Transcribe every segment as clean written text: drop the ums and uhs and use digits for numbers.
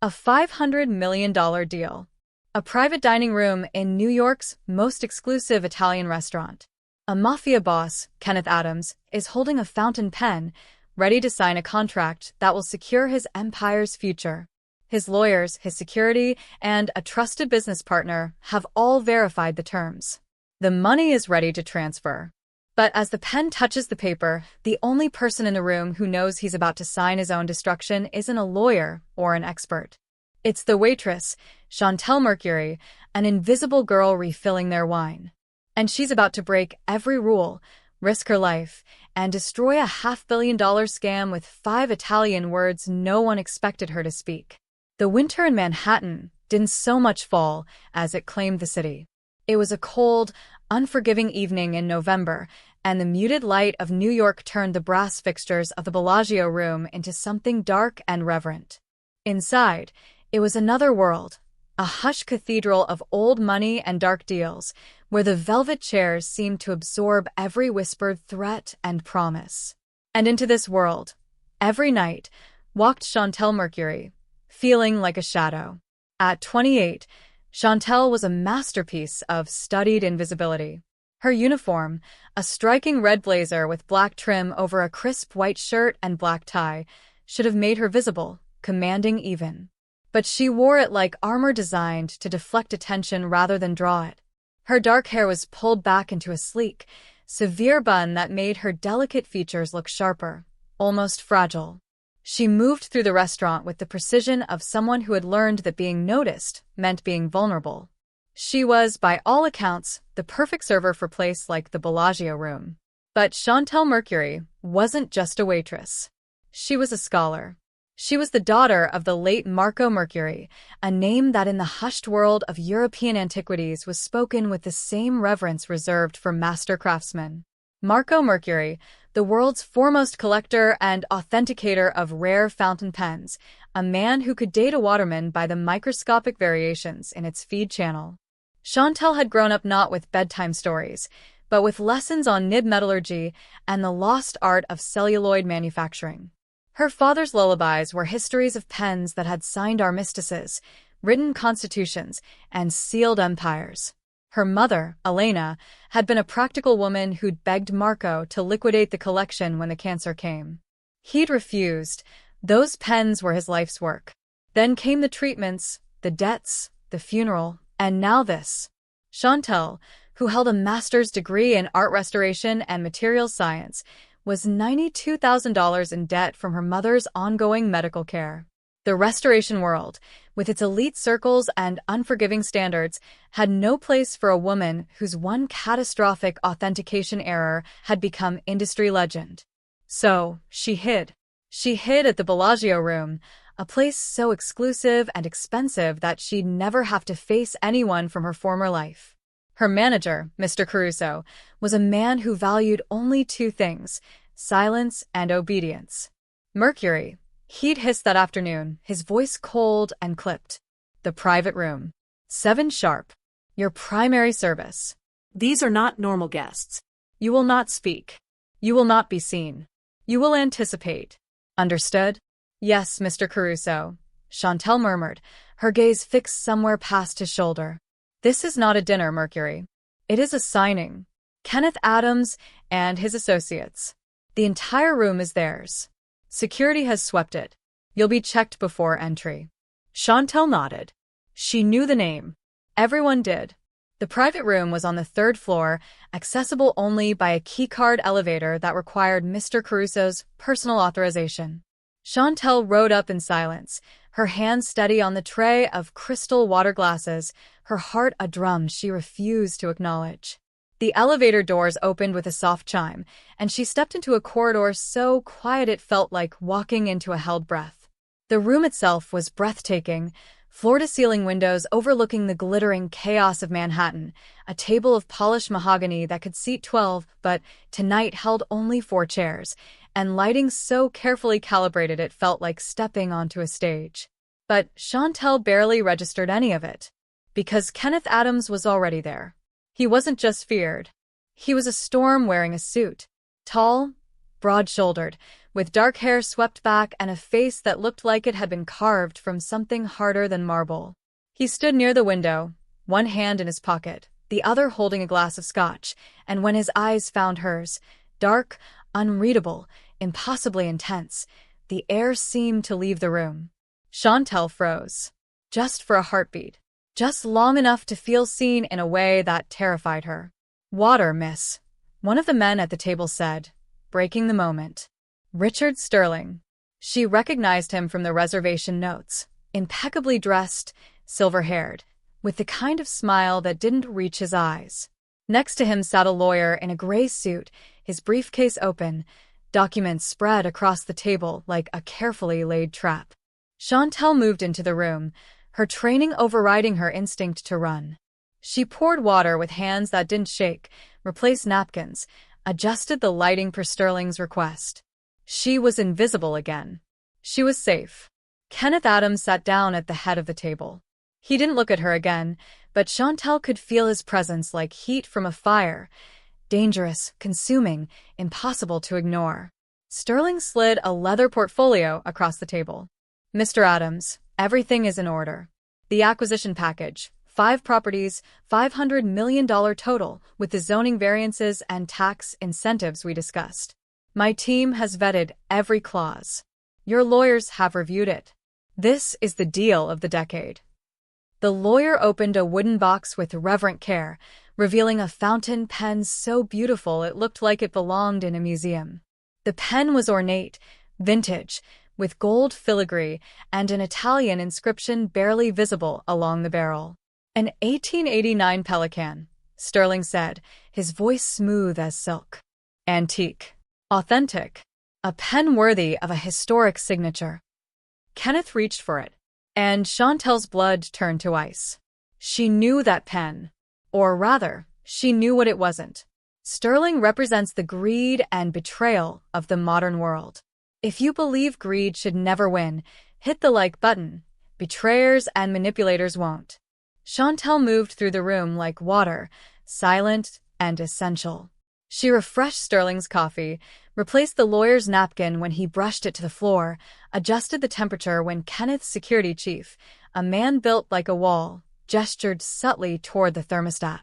A $500 million deal. A private dining room in New York's most exclusive Italian restaurant. A Mafia boss, Kenneth Adams, is holding a fountain pen, ready to sign a contract that will secure his empire's future. His lawyers, his security, and a trusted business partner have all verified the terms. The money is ready to transfer. But as the pen touches the paper, the only person in the room who knows he's about to sign his own destruction isn't a lawyer or an expert. It's the waitress, Chantel Mercury, an invisible girl refilling their wine. And she's about to break every rule, risk her life, and destroy a $500 million scam with 5 Italian words no one expected her to speak. The winter in Manhattan didn't so much fall as it claimed the city. It was a cold, unforgiving evening in November, and the muted light of New York turned the brass fixtures of the Bellagio room into something dark and reverent. Inside, it was another world, a hushed cathedral of old money and dark deals, where the velvet chairs seemed to absorb every whispered threat and promise. And into this world, every night, walked Chantel Mercury, feeling like a shadow. At 28, Chantel was a masterpiece of studied invisibility. Her uniform, a striking red blazer with black trim over a crisp white shirt and black tie, should have made her visible, commanding even. But she wore it like armor designed to deflect attention rather than draw it. Her dark hair was pulled back into a sleek, severe bun that made her delicate features look sharper, almost fragile. She moved through the restaurant with the precision of someone who had learned that being noticed meant being vulnerable. She was, by all accounts, the perfect server for a place like the Bellagio room. But Chantel Mercury wasn't just a waitress. She was a scholar. She was the daughter of the late Marco Mercury, a name that in the hushed world of European antiquities was spoken with the same reverence reserved for master craftsmen. Marco Mercury, the world's foremost collector and authenticator of rare fountain pens, a man who could date a waterman by the microscopic variations in its feed channel. Chantel had grown up not with bedtime stories, but with lessons on nib metallurgy and the lost art of celluloid manufacturing. Her father's lullabies were histories of pens that had signed armistices, written constitutions, and sealed empires. Her mother, Elena, had been a practical woman who'd begged Marco to liquidate the collection when the cancer came. He'd refused. Those pens were his life's work. Then came the treatments, the debts, the funeral, and now this. Chantel, who held a master's degree in art restoration and materials science, was $92,000 in debt from her mother's ongoing medical care. The restoration world, with its elite circles and unforgiving standards, had no place for a woman whose one catastrophic authentication error had become industry legend. So, she hid. She hid at the Bellagio room, a place so exclusive and expensive that she'd never have to face anyone from her former life. Her manager, Mr. Caruso, was a man who valued only 2 things, silence and obedience. Mercury, he'd hissed that afternoon, his voice cold and clipped. The private room. 7 sharp. Your primary service. These are not normal guests. You will not speak. You will not be seen. You will anticipate. Understood? Yes, Mr. Caruso, Chantel murmured, her gaze fixed somewhere past his shoulder. This is not a dinner, Mercury. It is a signing. Kenneth Adams and his associates. The entire room is theirs. Security has swept it. You'll be checked before entry. Chantel nodded. She knew the name. Everyone did. The private room was on the 3rd floor, accessible only by a keycard elevator that required Mr. Caruso's personal authorization. Chantel rode up in silence, her hands steady on the tray of crystal water glasses, her heart a drum she refused to acknowledge. The elevator doors opened with a soft chime, and she stepped into a corridor so quiet it felt like walking into a held breath. The room itself was breathtaking, floor-to-ceiling windows overlooking the glittering chaos of Manhattan, a table of polished mahogany that could seat 12 but tonight held only 4 chairs, and lighting so carefully calibrated it felt like stepping onto a stage. But Chantel barely registered any of it, because Kenneth Adams was already there. He wasn't just feared. He was a storm wearing a suit. Tall, broad-shouldered, with dark hair swept back and a face that looked like it had been carved from something harder than marble. He stood near the window, one hand in his pocket, the other holding a glass of scotch, and when his eyes found hers, dark, unreadable, impossibly intense, the air seemed to leave the room. Chantal froze. Just for a heartbeat. Just long enough to feel seen in a way that terrified her. "Water, miss," one of the men at the table said, breaking the moment. Richard Sterling. She recognized him from the reservation notes, impeccably dressed, silver-haired, with the kind of smile that didn't reach his eyes. Next to him sat a lawyer in a gray suit, his briefcase open, documents spread across the table like a carefully laid trap. Chantal moved into the room, her training overriding her instinct to run. She poured water with hands that didn't shake, replaced napkins, adjusted the lighting per Sterling's request. She was invisible again. She was safe. Kenneth Adams sat down at the head of the table. He didn't look at her again, but Chantal could feel his presence like heat from a fire. Dangerous, consuming, impossible to ignore. Sterling slid a leather portfolio across the table. "Mr. Adams, everything is in order. The acquisition package, 5 properties, $500 million total, with the zoning variances and tax incentives we discussed. My team has vetted every clause. Your lawyers have reviewed it. This is the deal of the decade." The lawyer opened a wooden box with reverent care, revealing a fountain pen so beautiful it looked like it belonged in a museum. The pen was ornate, vintage, with gold filigree and an Italian inscription barely visible along the barrel. "An 1889 Pelican," Sterling said, his voice smooth as silk. "Antique. Authentic. A pen worthy of a historic signature." Kenneth reached for it, and Chantal's blood turned to ice. She knew that pen. Or rather, she knew what it wasn't. Sterling represents the greed and betrayal of the modern world. If you believe greed should never win, hit the like button. Betrayers and manipulators won't. Chantal moved through the room like water, silent and essential. She refreshed Sterling's coffee, replaced the lawyer's napkin when he brushed it to the floor, adjusted the temperature when Kenneth's security chief, a man built like a wall, gestured subtly toward the thermostat.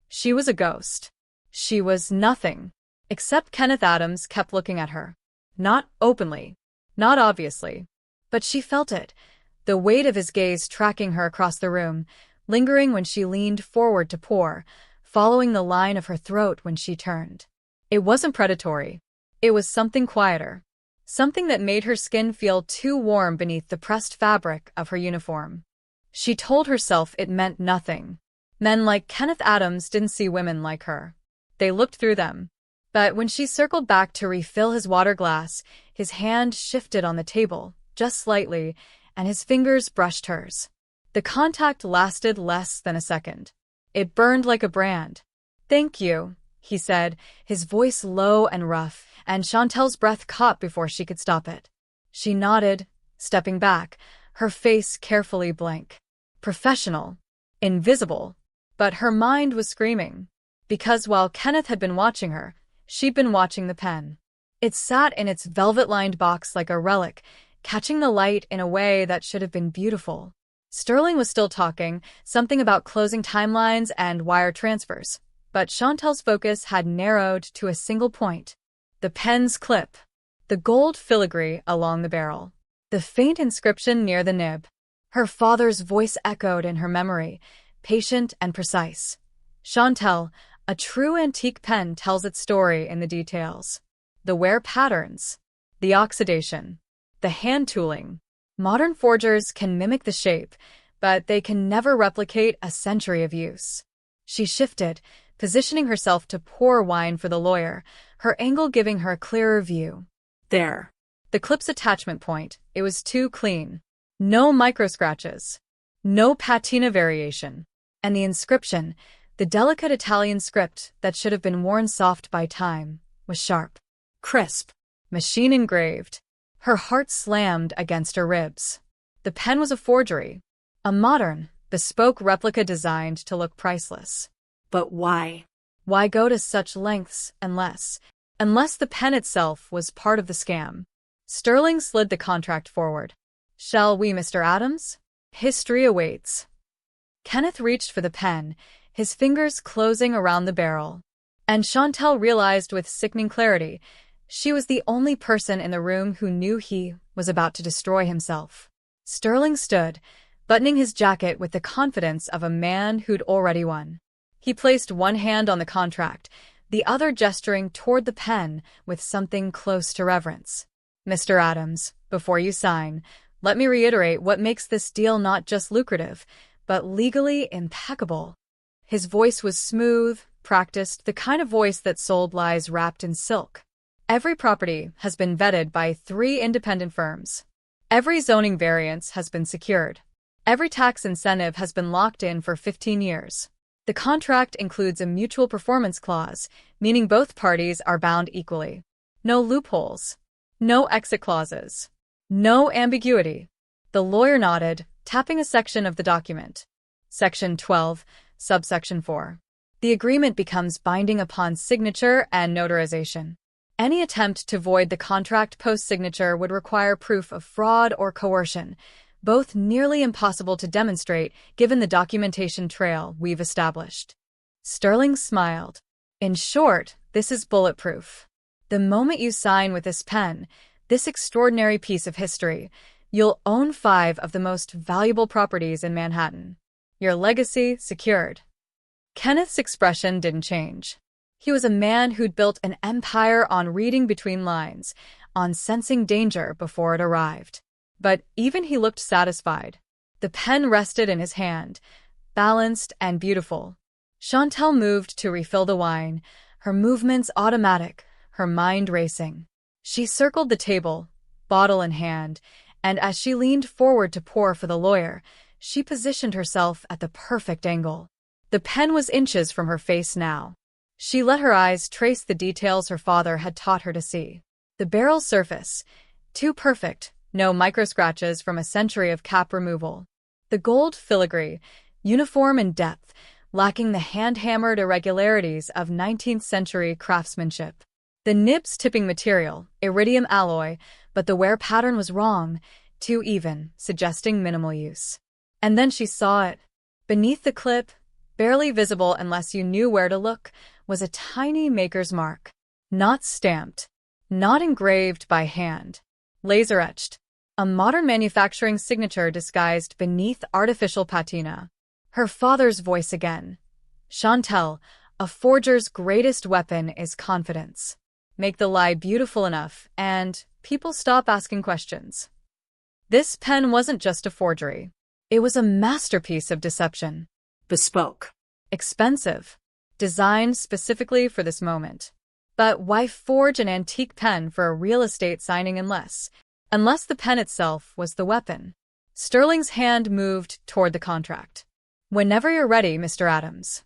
She was a ghost. She was nothing. Except Kenneth Adams kept looking at her. Not openly. Not obviously. But she felt it, the weight of his gaze tracking her across the room, lingering when she leaned forward to pour, following the line of her throat when she turned. It wasn't predatory. It was something quieter. Something that made her skin feel too warm beneath the pressed fabric of her uniform. She told herself it meant nothing. Men like Kenneth Adams didn't see women like her. They looked through them. But when she circled back to refill his water glass, his hand shifted on the table, just slightly, and his fingers brushed hers. The contact lasted less than a second. It burned like a brand. "Thank you," he said, his voice low and rough, and Chantal's breath caught before she could stop it. She nodded, stepping back, her face carefully blank. Professional. Invisible. But her mind was screaming. Because while Kenneth had been watching her, she'd been watching the pen. It sat in its velvet-lined box like a relic, catching the light in a way that should have been beautiful. Sterling was still talking, something about closing timelines and wire transfers, but Chantal's focus had narrowed to a single point. The pen's clip. The gold filigree along the barrel. The faint inscription near the nib. Her father's voice echoed in her memory, patient and precise. "Chantal, a true antique pen tells its story in the details. The wear patterns. The oxidation. The hand tooling. Modern forgers can mimic the shape, but they can never replicate a century of use." She shifted, positioning herself to pour wine for the lawyer, her angle giving her a clearer view. There. The clip's attachment point, it was too clean. No micro-scratches. No patina variation. And the inscription, the delicate Italian script that should have been worn soft by time, was sharp. Crisp. Machine engraved. Her heart slammed against her ribs. The pen was a forgery. A modern, bespoke replica designed to look priceless. But why? Why go to such lengths unless the pen itself was part of the scam? Sterling slid the contract forward. Shall we, Mr. Adams? History awaits. Kenneth reached for the pen, his fingers closing around the barrel. And Chantel realized with sickening clarity she was the only person in the room who knew he was about to destroy himself. Sterling stood, buttoning his jacket with the confidence of a man who'd already won. He placed one hand on the contract, the other gesturing toward the pen with something close to reverence. Mr. Adams, before you sign, let me reiterate what makes this deal not just lucrative, but legally impeccable. His voice was smooth, practiced, the kind of voice that sold lies wrapped in silk. Every property has been vetted by 3 independent firms. Every zoning variance has been secured. Every tax incentive has been locked in for 15 years. The contract includes a mutual performance clause, meaning both parties are bound equally. No loopholes. No exit clauses. No ambiguity. The lawyer nodded, tapping a section of the document. Section 12, subsection 4. The agreement becomes binding upon signature and notarization. Any attempt to void the contract post-signature would require proof of fraud or coercion, both nearly impossible to demonstrate given the documentation trail we've established. Sterling smiled. In short, this is bulletproof. The moment you sign with this pen, this extraordinary piece of history, you'll own 5 of the most valuable properties in Manhattan. Your legacy secured. Kenneth's expression didn't change. He was a man who'd built an empire on reading between lines, on sensing danger before it arrived. But even he looked satisfied. The pen rested in his hand, balanced and beautiful. Chantel moved to refill the wine, her movements automatic, her mind racing. She circled the table, bottle in hand, and as she leaned forward to pour for the lawyer, she positioned herself at the perfect angle. The pen was inches from her face now. She let her eyes trace the details her father had taught her to see. The barrel's surface, too perfect, no micro-scratches from a century of cap removal. The gold filigree, uniform in depth, lacking the hand-hammered irregularities of 19th-century craftsmanship. The nib's tipping material, iridium alloy, but the wear pattern was wrong, too even, suggesting minimal use. And then she saw it. Beneath the clip, barely visible unless you knew where to look, was a tiny maker's mark. Not stamped. Not engraved by hand. Laser-etched. A modern manufacturing signature disguised beneath artificial patina. Her father's voice again. Chantel, a forger's greatest weapon is confidence. Make the lie beautiful enough, and people stop asking questions. This pen wasn't just a forgery. It was a masterpiece of deception. Bespoke. Expensive. Designed specifically for this moment. But why forge an antique pen for a real estate signing unless the pen itself was the weapon? Sterling's hand moved toward the contract. Whenever you're ready, Mr. Adams.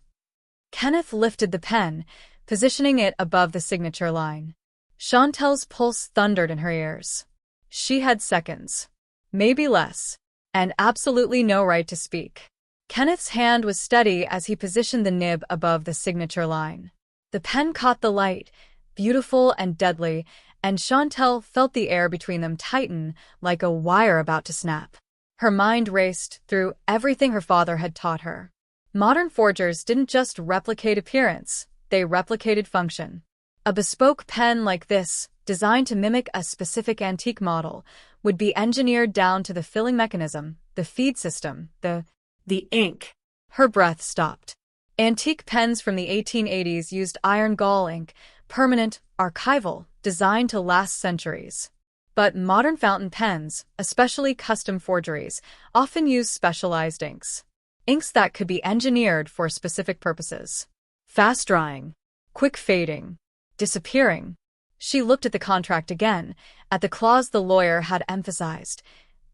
Kenneth lifted the pen, positioning it above the signature line. Chantel's pulse thundered in her ears. She had seconds. Maybe less. And absolutely no right to speak. Kenneth's hand was steady as he positioned the nib above the signature line. The pen caught the light, beautiful and deadly, and Chantel felt the air between them tighten like a wire about to snap. Her mind raced through everything her father had taught her. Modern forgers didn't just replicate appearance, they replicated function. A bespoke pen like this, designed to mimic a specific antique model, would be engineered down to the filling mechanism, the feed system, the ink. Her breath stopped. Antique pens from the 1880s used iron gall ink, permanent, archival, designed to last centuries. But modern fountain pens, especially custom forgeries, often use specialized inks. Inks that could be engineered for specific purposes. Fast drying, quick fading, disappearing. She looked at the contract again, at the clause the lawyer had emphasized.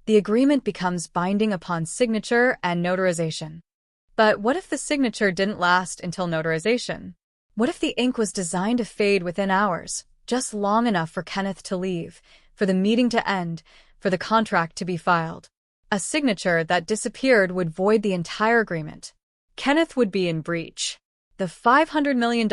The agreement becomes binding upon signature and notarization. But what if the signature didn't last until notarization? What if the ink was designed to fade within hours, just long enough for Kenneth to leave, for the meeting to end, for the contract to be filed? A signature that disappeared would void the entire agreement. Kenneth would be in breach. The $500 million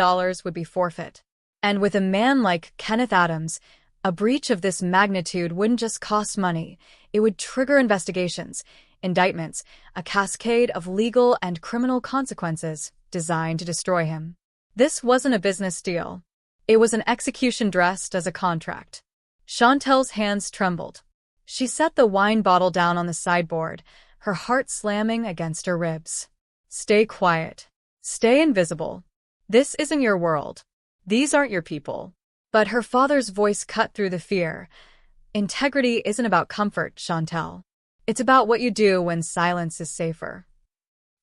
would be forfeit. And with a man like Kenneth Adams, A breach of this magnitude wouldn't just cost money, it would trigger investigations, indictments, a cascade of legal and criminal consequences designed to destroy him. This wasn't a business deal. It was an execution dressed as a contract. Chantel's hands trembled. She set the wine bottle down on the sideboard, her heart slamming against her ribs. Stay quiet. Stay invisible. This isn't your world. These aren't your people. But her father's voice cut through the fear. Integrity isn't about comfort, Chantel. It's about what you do when silence is safer.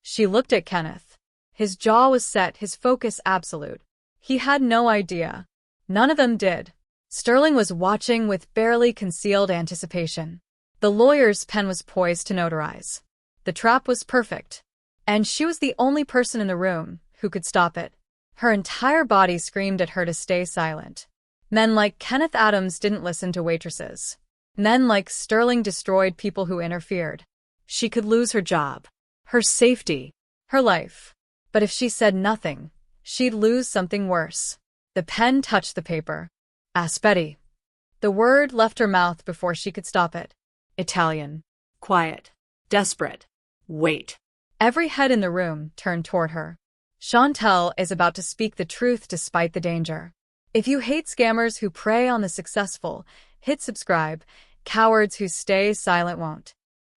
She looked at Kenneth. His jaw was set, his focus absolute. He had no idea. None of them did. Sterling was watching with barely concealed anticipation. The lawyer's pen was poised to notarize. The trap was perfect. And she was the only person in the room who could stop it. Her entire body screamed at her to stay silent. Men like Kenneth Adams didn't listen to waitresses. Men like Sterling destroyed people who interfered. She could lose her job, her safety, her life. But if she said nothing, she'd lose something worse. The pen touched the paper. Aspetti. The word left her mouth before she could stop it. Italian. Quiet. Desperate. Wait. Every head in the room turned toward her. Chantel is about to speak the truth despite the danger. If you hate scammers who prey on the successful, hit subscribe. Cowards who stay silent won't.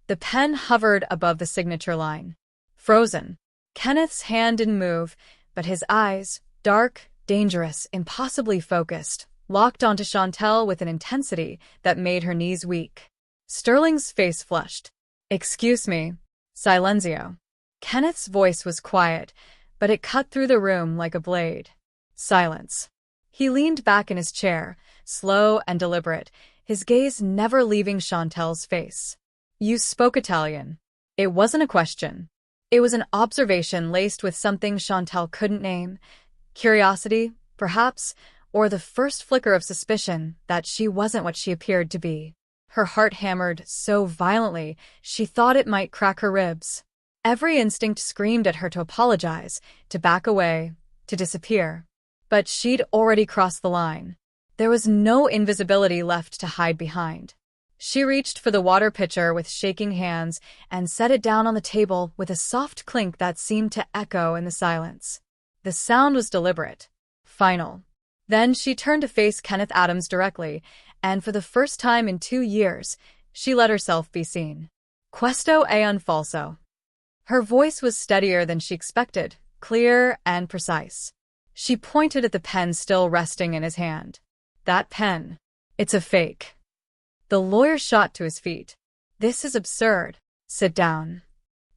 The pen hovered above the signature line. Frozen. Kenneth's hand didn't move, but his eyes, dark, dangerous, impossibly focused, locked onto Chantel with an intensity that made her knees weak. Sterling's face flushed. Excuse me, Silenzio. Kenneth's voice was quiet, but it cut through the room like a blade. Silence. He leaned back in his chair, slow and deliberate, his gaze never leaving Chantel's face. You spoke Italian. It wasn't a question. It was an observation laced with something Chantel couldn't name. Curiosity, perhaps, or the first flicker of suspicion that she wasn't what she appeared to be. Her heart hammered so violently she thought it might crack her ribs. Every instinct screamed at her to apologize, to back away, to disappear. But she'd already crossed the line. There was no invisibility left to hide behind. She reached for the water pitcher with shaking hands and set it down on the table with a soft clink that seemed to echo in the silence. The sound was deliberate, final. Then she turned to face Kenneth Adams directly, and for the first time in 2 years, she let herself be seen. Questo è un falso. Her voice was steadier than she expected, clear and precise. She pointed at the pen still resting in his hand. That pen. It's a fake. The lawyer shot to his feet. This is absurd. Sit down.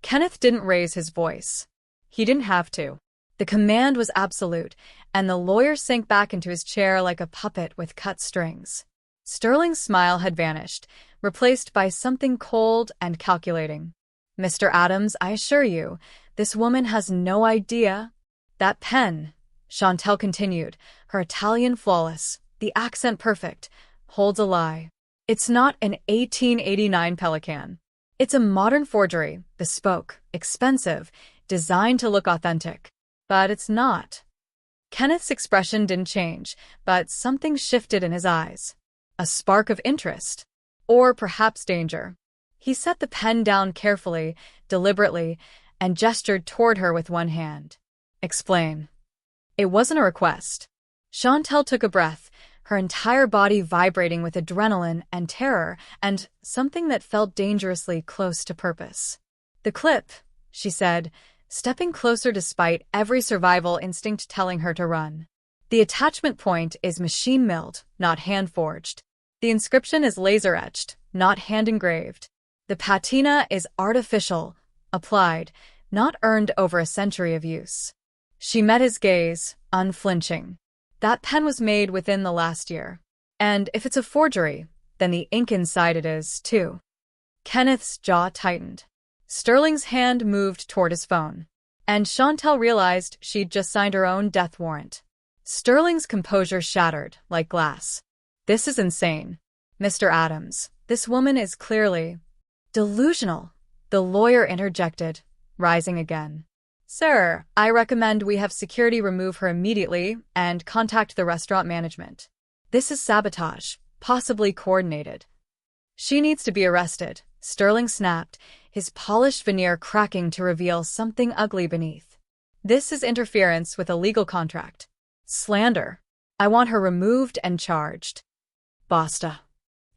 Kenneth didn't raise his voice. He didn't have to. The command was absolute, and the lawyer sank back into his chair like a puppet with cut strings. Sterling's smile had vanished, replaced by something cold and calculating. Mr. Adams, I assure you, this woman has no idea. That pen, Chantel continued, her Italian flawless, the accent perfect, holds a lie. It's not an 1889 Pelican. It's a modern forgery, bespoke, expensive, designed to look authentic. But it's not. Kenneth's expression didn't change, but something shifted in his eyes. A spark of interest. Or perhaps danger. He set the pen down carefully, deliberately, and gestured toward her with one hand. Explain. It wasn't a request. Chantel took a breath, her entire body vibrating with adrenaline and terror and something that felt dangerously close to purpose. The clip, she said, stepping closer despite every survival instinct telling her to run. The attachment point is machine-milled, not hand-forged. The inscription is laser-etched, not hand-engraved. The patina is artificial, applied, not earned over a century of use. She met his gaze, unflinching. That pen was made within the last year. And if it's a forgery, then the ink inside it is, too. Kenneth's jaw tightened. Sterling's hand moved toward his phone. And Chantel realized she'd just signed her own death warrant. Sterling's composure shattered, like glass. This is insane. Mr. Adams, this woman is clearly delusional, the lawyer interjected, rising again. Sir, I recommend we have security remove her immediately and contact the restaurant management. This is sabotage, possibly coordinated. She needs to be arrested, Sterling snapped, his polished veneer cracking to reveal something ugly beneath. This is interference with a legal contract. Slander. I want her removed and charged. Basta.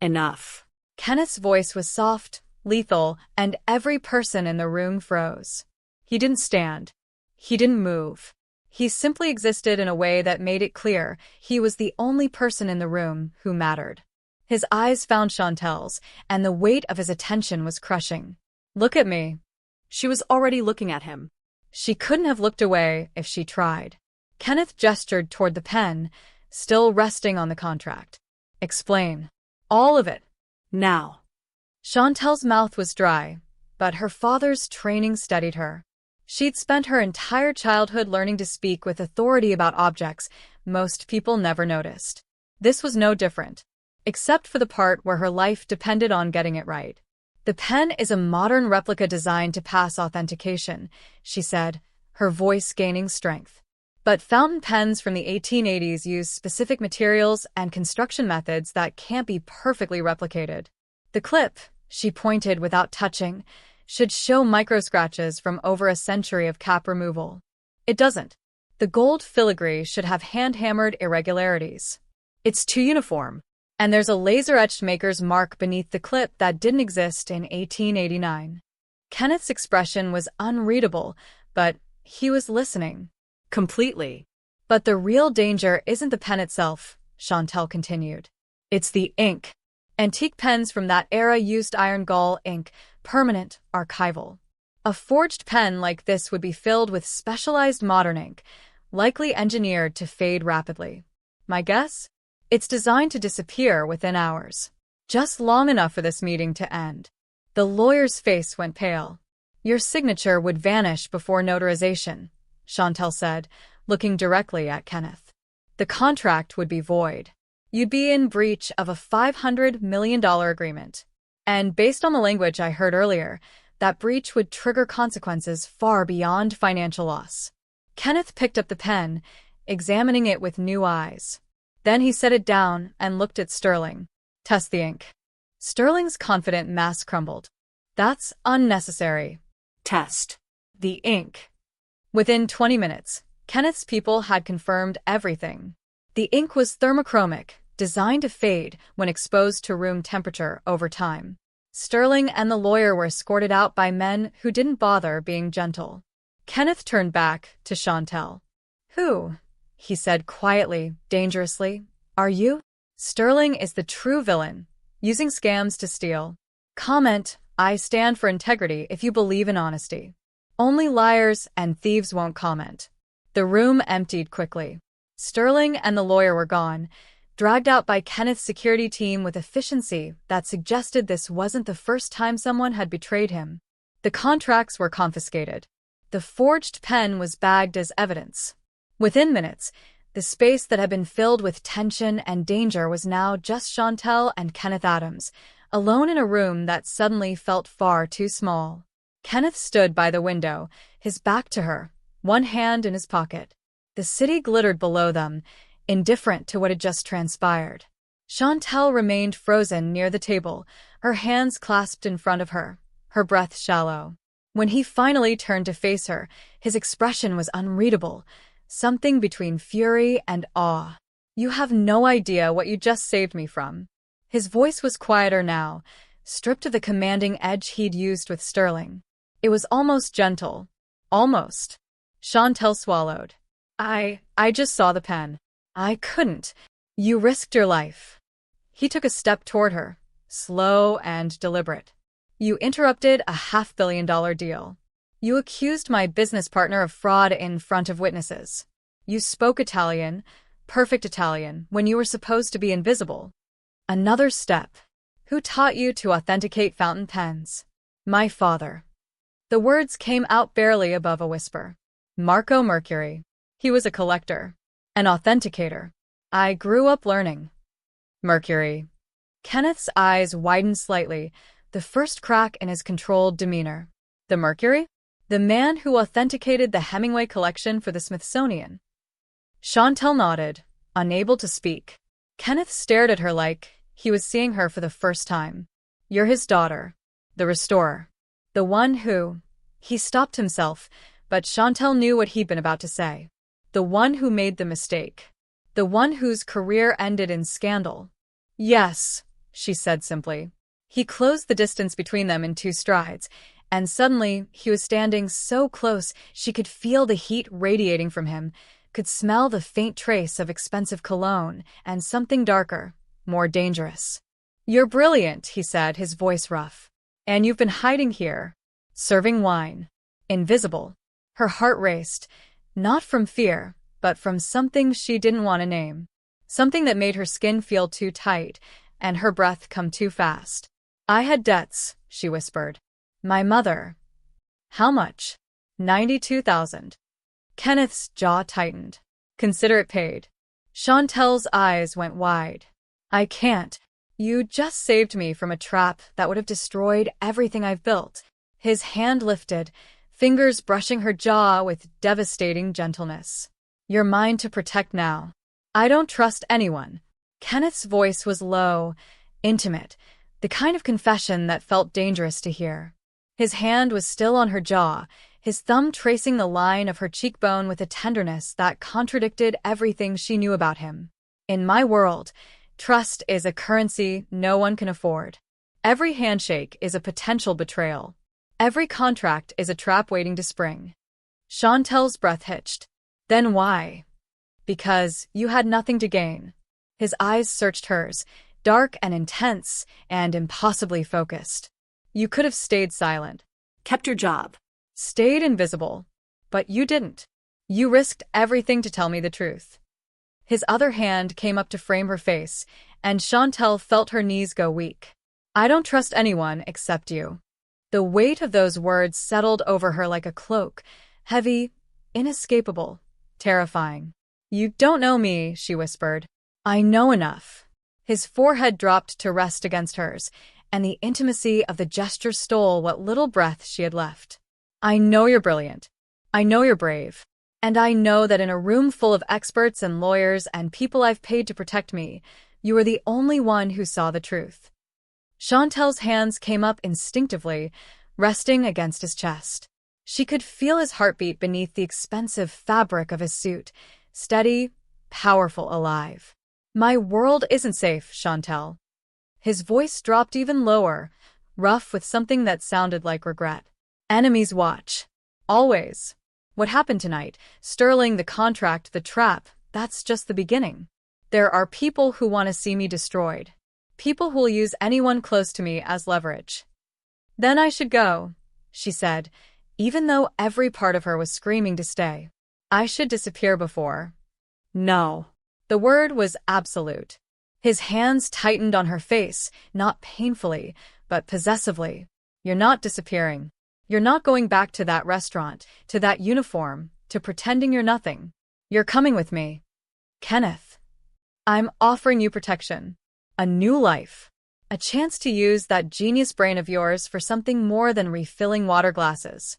Enough. Kenneth's voice was soft, lethal, and every person in the room froze. He didn't stand. He didn't move. He simply existed in a way that made it clear he was the only person in the room who mattered. His eyes found Chantel's, and the weight of his attention was crushing. Look at me. She was already looking at him. She couldn't have looked away if she tried. Kenneth gestured toward the pen, still resting on the contract. Explain. All of it. Now. Chantel's mouth was dry, but her father's training steadied her. She'd spent her entire childhood learning to speak with authority about objects most people never noticed. This was no different, except for the part where her life depended on getting it right. The pen is a modern replica designed to pass authentication, she said, her voice gaining strength. But fountain pens from the 1880s use specific materials and construction methods that can't be perfectly replicated. The clip, she pointed without touching, should show microscratches from over a century of cap removal. It doesn't. The gold filigree should have hand-hammered irregularities. It's too uniform. And there's a laser-etched maker's mark beneath the clip that didn't exist in 1889. Kenneth's expression was unreadable, but he was listening. Completely. But the real danger isn't the pen itself, Chantel continued. It's the ink. Antique pens from that era used iron gall ink, permanent, archival. A forged pen like this would be filled with specialized modern ink, likely engineered to fade rapidly. My guess? It's designed to disappear within hours. Just long enough for this meeting to end. The lawyer's face went pale. Your signature would vanish before notarization, Chantel said, looking directly at Kenneth. The contract would be void. You'd be in breach of a $500 million agreement. And based on the language I heard earlier, that breach would trigger consequences far beyond financial loss. Kenneth picked up the pen, examining it with new eyes. Then he set it down and looked at Sterling. Test the ink. Sterling's confident mask crumbled. That's unnecessary. Test. The ink. Within 20 minutes, Kenneth's people had confirmed everything. The ink was thermochromic, designed to fade when exposed to room temperature over time. Sterling and the lawyer were escorted out by men who didn't bother being gentle. Kenneth turned back to Chantel. Who? He said quietly, dangerously. Are you? Sterling is the true villain, using scams to steal. Comment, I stand for integrity if you believe in honesty. Only liars and thieves won't comment. The room emptied quickly. Sterling and the lawyer were gone, dragged out by Kenneth's security team with efficiency that suggested this wasn't the first time someone had betrayed him. The contracts were confiscated. The forged pen was bagged as evidence. Within minutes, the space that had been filled with tension and danger was now just Chantel and Kenneth Adams, alone in a room that suddenly felt far too small. Kenneth stood by the window, his back to her, one hand in his pocket. The city glittered below them, indifferent to what had just transpired. Chantel remained frozen near the table, her hands clasped in front of her, her breath shallow. When he finally turned to face her, his expression was unreadable, something between fury and awe. You have no idea what you just saved me from. His voice was quieter now, stripped of the commanding edge he'd used with Sterling. It was almost gentle. Almost. Chantel swallowed. I just saw the pen. I couldn't. You risked your life. He took a step toward her, slow and deliberate. You interrupted a $500 million deal. You accused my business partner of fraud in front of witnesses. You spoke Italian, perfect Italian, when you were supposed to be invisible. Another step. Who taught you to authenticate fountain pens? My father. The words came out barely above a whisper. Marco Mercury. He was a collector. An authenticator. I grew up learning. Mercury. Kenneth's eyes widened slightly, the first crack in his controlled demeanor. The Mercury? The man who authenticated the Hemingway collection for the Smithsonian. Chantel nodded, unable to speak. Kenneth stared at her like He was seeing her for the first time. You're his daughter. The restorer. The one who… He stopped himself, but Chantal knew what he'd been about to say. The one who made the mistake. The one whose career ended in scandal. Yes, she said simply. He closed the distance between them in 2 strides, and suddenly he was standing so close she could feel the heat radiating from him, could smell the faint trace of expensive cologne, and something darker, more dangerous. You're brilliant, he said, his voice rough. And you've been hiding here, serving wine. Invisible. Her heart raced, not from fear, but from something she didn't want to name. Something that made her skin feel too tight, and her breath come too fast. I had debts, she whispered. My mother. How much? 92,000. Kenneth's jaw tightened. Consider it paid. Chantal's eyes went wide. I can't. You just saved me from a trap that would have destroyed everything I've built. His hand lifted, fingers brushing her jaw with devastating gentleness. You're mine to protect now. I don't trust anyone. Kenneth's voice was low, intimate, the kind of confession that felt dangerous to hear. His hand was still on her jaw, his thumb tracing the line of her cheekbone with a tenderness that contradicted everything she knew about him. In my world, trust is a currency no one can afford. Every handshake is a potential betrayal. Every contract is a trap waiting to spring. Chantal's breath hitched. Then why? Because you had nothing to gain. His eyes searched hers, dark and intense and impossibly focused. You could have stayed silent. Kept your job. Stayed invisible. But you didn't. You risked everything to tell me the truth. His other hand came up to frame her face, and Chantal felt her knees go weak. I don't trust anyone except you. The weight of those words settled over her like a cloak, heavy, inescapable, terrifying. You don't know me, she whispered. I know enough. His forehead dropped to rest against hers, and the intimacy of the gesture stole what little breath she had left. I know you're brilliant. I know you're brave. And I know that in a room full of experts and lawyers and people I've paid to protect me, you are the only one who saw the truth. Chantal's hands came up instinctively, resting against his chest. She could feel his heartbeat beneath the expensive fabric of his suit, steady, powerful, alive. My world isn't safe, Chantal. His voice dropped even lower, rough with something that sounded like regret. Enemies watch. Always. What happened tonight, Sterling, the contract, the trap, that's just the beginning. There are people who want to see me destroyed. People who will use anyone close to me as leverage. Then I should go, she said, even though every part of her was screaming to stay. I should disappear before. No. The word was absolute. His hands tightened on her face, not painfully, but possessively. You're not disappearing. You're not going back to that restaurant, to that uniform, to pretending you're nothing. You're coming with me. Kenneth. I'm offering you protection. A new life. A chance to use that genius brain of yours for something more than refilling water glasses.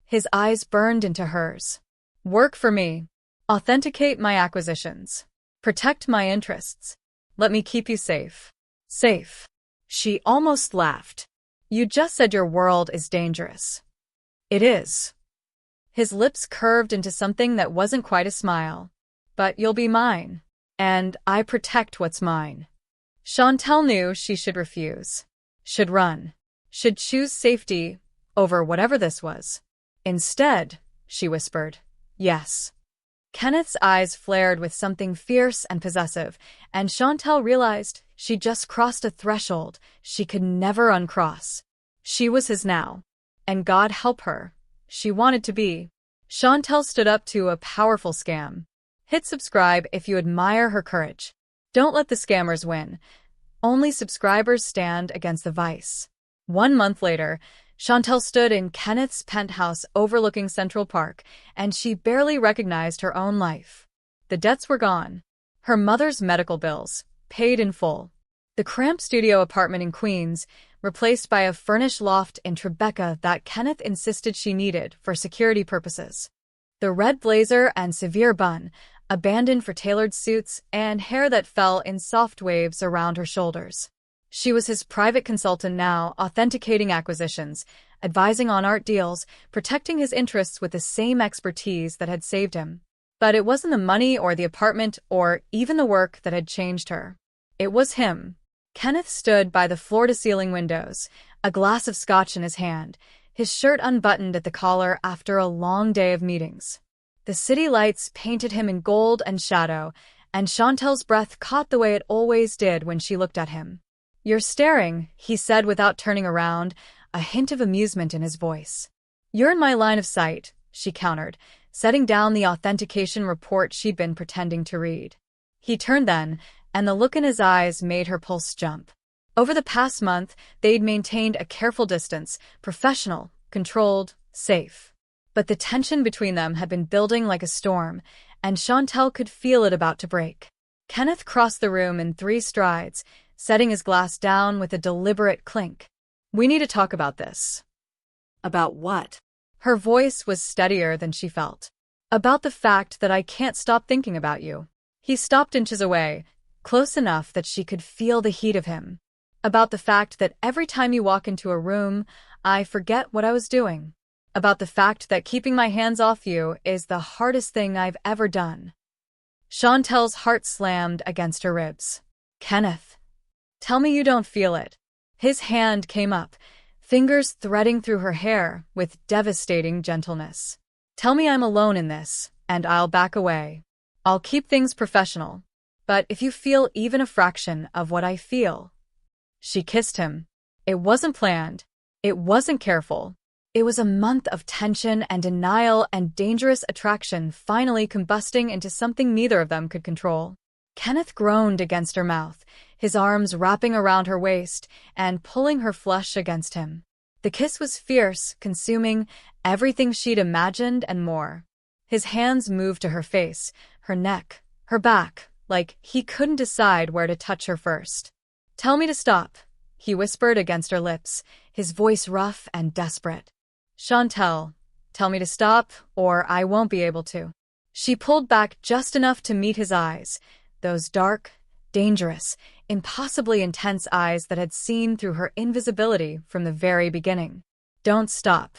His eyes burned into hers. Work for me. Authenticate my acquisitions. Protect my interests. Let me keep you safe. Safe. She almost laughed. You just said your world is dangerous. It is. His lips curved into something that wasn't quite a smile. But you'll be mine. And I protect what's mine. Chantal knew she should refuse. Should run. Should choose safety over whatever this was. Instead, she whispered, yes. Kenneth's eyes flared with something fierce and possessive, and Chantal realized she'd just crossed a threshold she could never uncross. She was his now. And God help her. She wanted to be. Chantal stood up to a powerful scam. Hit subscribe if you admire her courage. Don't let the scammers win. Only subscribers stand against the vice. 1 month later, Chantal stood in Kenneth's penthouse overlooking Central Park, and she barely recognized her own life. The debts were gone. Her mother's medical bills, paid in full. The cramped studio apartment in Queens, replaced by a furnished loft in Tribeca that Kenneth insisted she needed for security purposes. The red blazer and severe bun, abandoned for tailored suits and hair that fell in soft waves around her shoulders. She was his private consultant now, authenticating acquisitions, advising on art deals, protecting his interests with the same expertise that had saved him. But it wasn't the money or the apartment or even the work that had changed her. It was him. Kenneth stood by the floor-to-ceiling windows, a glass of scotch in his hand, his shirt unbuttoned at the collar after a long day of meetings. The city lights painted him in gold and shadow, and Chantel's breath caught the way it always did when she looked at him. "You're staring," he said without turning around, a hint of amusement in his voice. "You're in my line of sight," she countered, setting down the authentication report she'd been pretending to read. He turned then, and the look in his eyes made her pulse jump. Over the past month, they'd maintained a careful distance, professional, controlled, safe. But the tension between them had been building like a storm, and Chantel could feel it about to break. Kenneth crossed the room in 3 strides, setting his glass down with a deliberate clink. "We need to talk about this." About what? Her voice was steadier than she felt. "About the fact that I can't stop thinking about you." He stopped inches away, close enough that she could feel the heat of him. "About the fact that every time you walk into a room, I forget what I was doing. About the fact that keeping my hands off you is the hardest thing I've ever done." Chantel's heart slammed against her ribs. "Kenneth, tell me you don't feel it." His hand came up, fingers threading through her hair with devastating gentleness. "Tell me I'm alone in this, and I'll back away. I'll keep things professional. But if you feel even a fraction of what I feel..." She kissed him. It wasn't planned. It wasn't careful. It was a month of tension and denial and dangerous attraction finally combusting into something neither of them could control. Kenneth groaned against her mouth, his arms wrapping around her waist and pulling her flesh against him. The kiss was fierce, consuming everything she'd imagined and more. His hands moved to her face, her neck, her back, like he couldn't decide where to touch her first. "Tell me to stop," he whispered against her lips, his voice rough and desperate. "Chantel, tell me to stop, or I won't be able to." She pulled back just enough to meet his eyes, those dark, dangerous, impossibly intense eyes that had seen through her invisibility from the very beginning. Don't stop.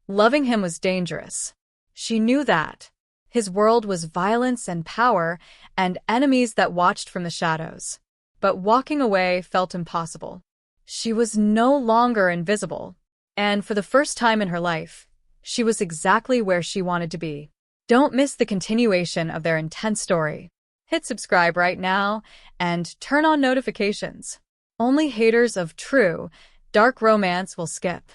Loving him was dangerous. She knew that. His world was violence and power, and enemies that watched from the shadows. But walking away felt impossible. She was no longer invisible, and for the first time in her life, she was exactly where she wanted to be. Don't miss the continuation of their intense story. Hit subscribe right now and turn on notifications. Only haters of true, dark romance will skip.